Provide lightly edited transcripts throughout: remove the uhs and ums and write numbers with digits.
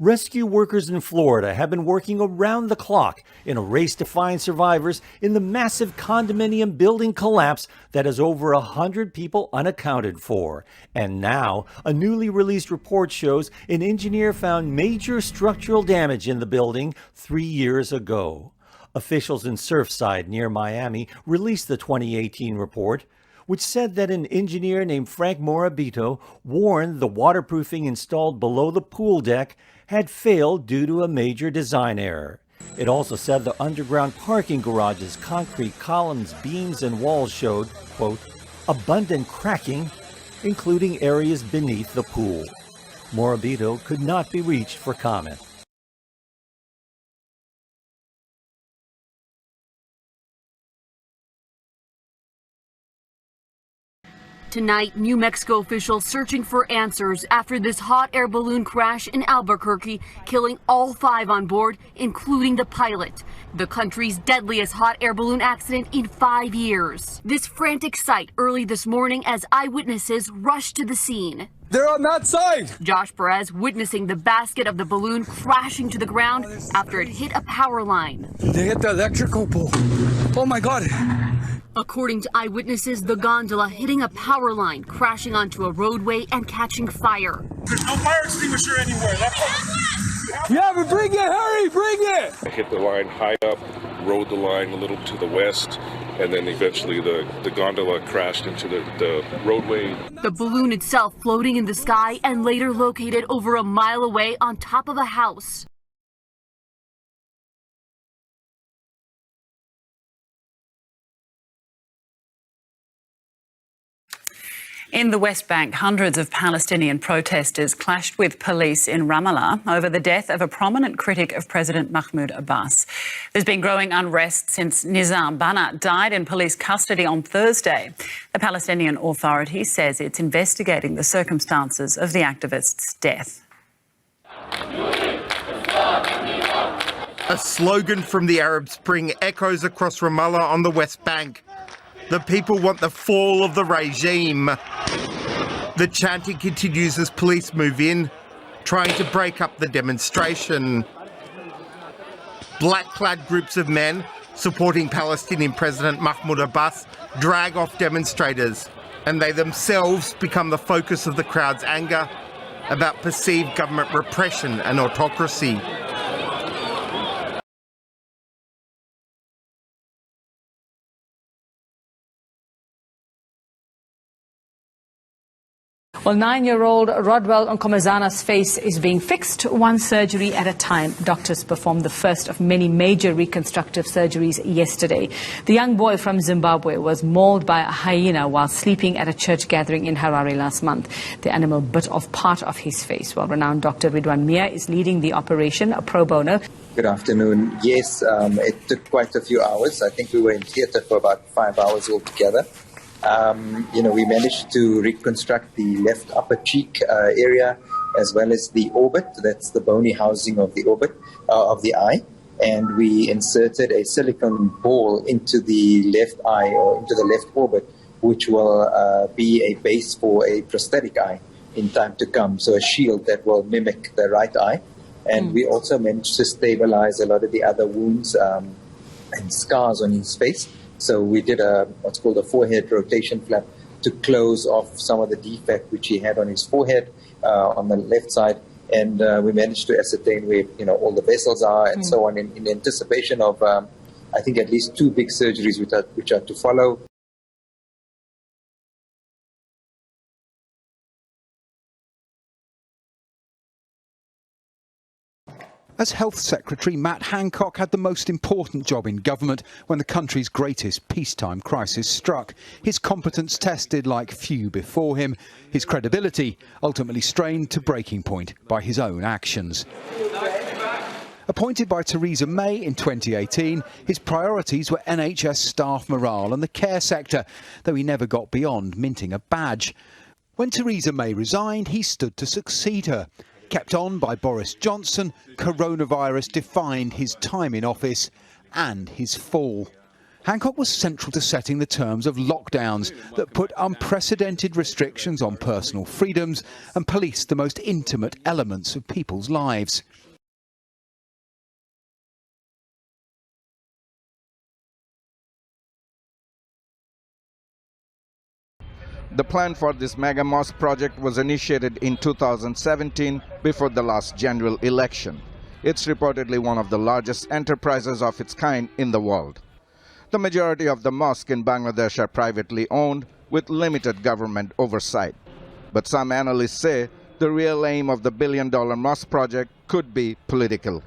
Rescue workers in Florida have been working around the clock in a race to find survivors in the massive condominium building collapse that has over 100 people unaccounted for. And now, a newly released report shows an engineer found major structural damage in the building 3 years ago. Officials in Surfside near Miami released the 2018 report, which said that an engineer named Frank Morabito warned the waterproofing installed below the pool deck had failed due to a major design error. It also said the underground parking garage's concrete columns, beams, and walls showed, quote, abundant cracking, including areas beneath the pool. Morabito could not be reached for comment. Tonight, New Mexico officials searching for answers after this hot air balloon crash in Alburquerque, killing all 5 on board, including the pilot. The country's deadliest hot air balloon accident in 5 years. This frantic sight early this morning as eyewitnesses rushed to the scene. They're on that side! Josh Perez witnessing the basket of the balloon crashing to the ground after it hit a power line. They hit the electrical pole. Oh my God. According to eyewitnesses, the gondola hitting a power line, crashing onto a roadway and catching fire. There's no fire extinguisher anywhere. Yeah, but bring it, hurry, bring it! I hit the line high up, rode the line a little to the west, and then eventually the gondola crashed into the roadway. The balloon itself floating in the sky and later located over a mile away on top of a house. In the West Bank, hundreds of Palestinian protesters clashed with police in Ramallah over the death of a prominent critic of President Mahmoud Abbas. There's been growing unrest since Nizam Banat died in police custody on Thursday. The Palestinian Authority says it's investigating the circumstances of the activist's death. A slogan from the Arab Spring echoes across Ramallah on the West Bank. The people want the fall of the regime. The chanting continues as police move in, trying to break up the demonstration. Black-clad groups of men supporting Palestinian President Mahmoud Abbas drag off demonstrators, and they themselves become the focus of the crowd's anger about perceived government repression and autocracy. Well, 9-year-old Rodwell Nkomazana's face is being fixed one surgery at a time. Doctors performed the first of many major reconstructive surgeries yesterday. The young boy from Zimbabwe was mauled by a hyena while sleeping at a church gathering in Harare last month. The animal bit off part of his face. Well, renowned Dr. Ridwan Mia is leading the operation, a pro bono. Good afternoon. Yes, it took quite a few hours. I think we were in theatre for about 5 hours altogether. We managed to reconstruct the left upper cheek area as well as the orbit. That's the bony housing of the orbit of the eye. And we inserted a silicone ball into the left eye or into the left orbit, which will be a base for a prosthetic eye in time to come. So a shield that will mimic the right eye. And we also managed to stabilize a lot of the other wounds and scars on his face. So we did what's called a forehead rotation flap to close off some of the defect which he had on his forehead on the left side. And we managed to ascertain where all the vessels are and so on in anticipation of, I think, at least 2 big surgeries which are to follow. As Health Secretary, Matt Hancock had the most important job in government when the country's greatest peacetime crisis struck. His competence tested like few before him, his credibility ultimately strained to breaking point by his own actions. Appointed by Theresa May in 2018, his priorities were NHS staff morale and the care sector, though he never got beyond minting a badge. When Theresa May resigned, he stood to succeed her. Kept on by Boris Johnson, coronavirus defined his time in office and his fall. Hancock was central to setting the terms of lockdowns that put unprecedented restrictions on personal freedoms and policed the most intimate elements of people's lives. The plan for this mega mosque project was initiated in 2017 before the last general election. It's reportedly one of the largest enterprises of its kind in the world. The majority of the mosques in Bangladesh are privately owned with limited government oversight. But some analysts say the real aim of the billion-dollar mosque project could be political.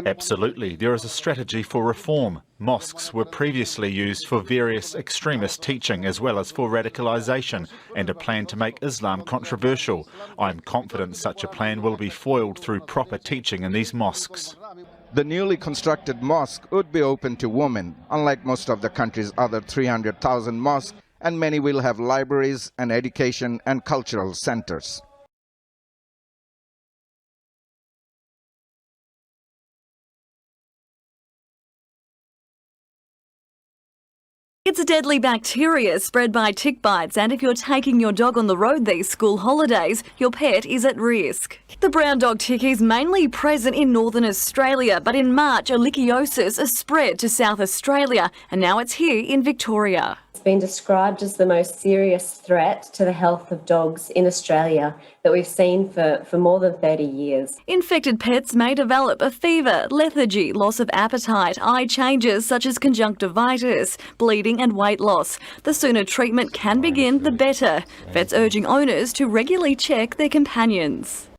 Absolutely, there is a strategy for reform. Mosques were previously used for various extremist teaching as well as for radicalisation, and a plan to make Islam controversial. I am confident such a plan will be foiled through proper teaching in these mosques. The newly constructed mosque would be open to women, unlike most of the country's other 300,000 mosques, and many will have libraries and education and cultural centres. It's a deadly bacteria spread by tick bites, and if you're taking your dog on the road these school holidays, your pet is at risk. The brown dog tick is mainly present in northern Australia, but in March, Ehelichoisis has spread to South Australia, and now it's here in Victoria. It's been described as the most serious threat to the health of dogs in Australia that we've seen for more than 30 years. Infected pets may develop a fever, lethargy, loss of appetite, eye changes such as conjunctivitis, bleeding and weight loss. The sooner treatment can begin, the better. Vets urging owners to regularly check their companions.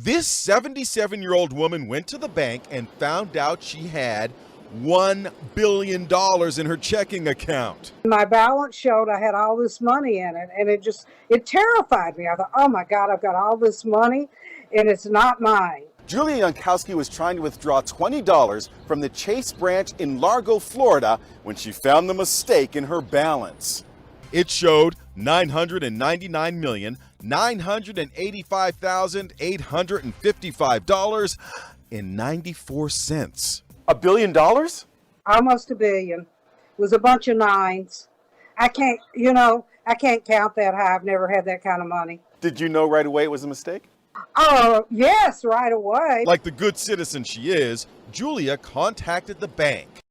This 77-year-old woman went to the bank and found out she had $1 billion in her checking account. My balance showed I had all this money in it, and it terrified me. I thought, oh my God, I've got all this money, and it's not mine. Julia Yankowski was trying to withdraw $20 from the Chase branch in Largo, Florida, when she found the mistake in her balance. It showed $999,855.94. $1 billion? Almost $1 billion. It was a bunch of nines. I can't count that high. I've never had that kind of money. Did you know right away it was a mistake? Oh, yes, right away. Like the good citizen she is, Julia contacted the bank.